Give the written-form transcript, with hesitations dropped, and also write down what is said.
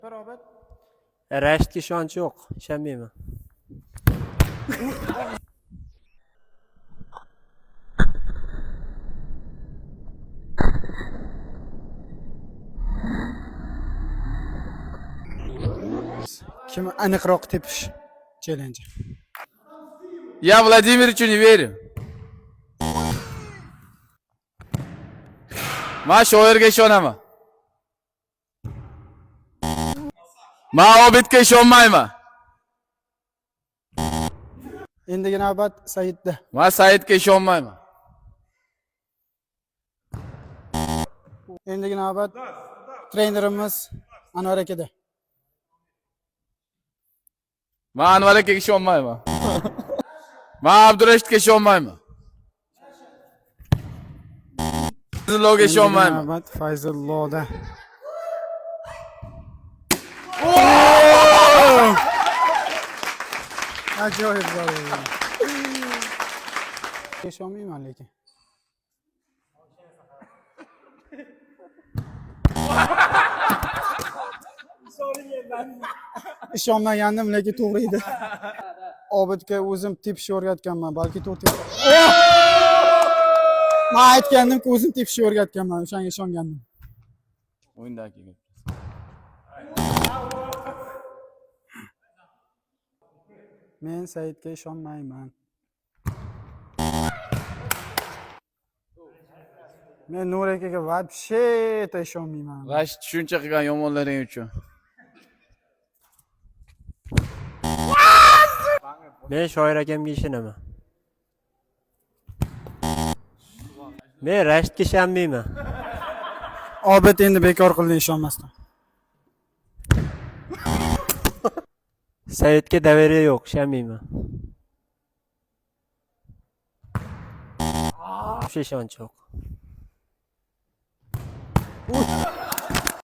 Robot. Rashidga ishonch yo'q, ishonmayman. Kim aniqroq tepish challenge. Я Владимировичу не верю. Men shoirga ishonaman. Men Obidga ishonmayman. Endigi navbat Saidda. Men Saidga ishonmayman. Endigi navbat trenerimiz Anvar akada. Men Anvar akaga ishonmayman. Men Abdurashidga ishonmayman. Fayzullohga ishonmayman. Navbat Fayzullohda. Ajoyib zarba. Ishonmayman lekin. Ishonmagandim lekin to'g'ri edi. Obidga o'zim tepishni o'rgatganman, balki to'g'ri. Men aytgandim-ku, o'zim tepishni o'rgatganman, o'shanga ishongandim. O'yindagi gap. Men Saidga ishonmayman. Men Nur akaga вообще ishonmayman. Rashid tushuncha qilgan yomonlaring uchun. Men shoir akamga ishonaman. Men Rashidga ishonmayman. Obid endi bekor qildi ishonmasdan. Saidga daveriya yo'q, ishonmayman. O'sha ishonch yo'q.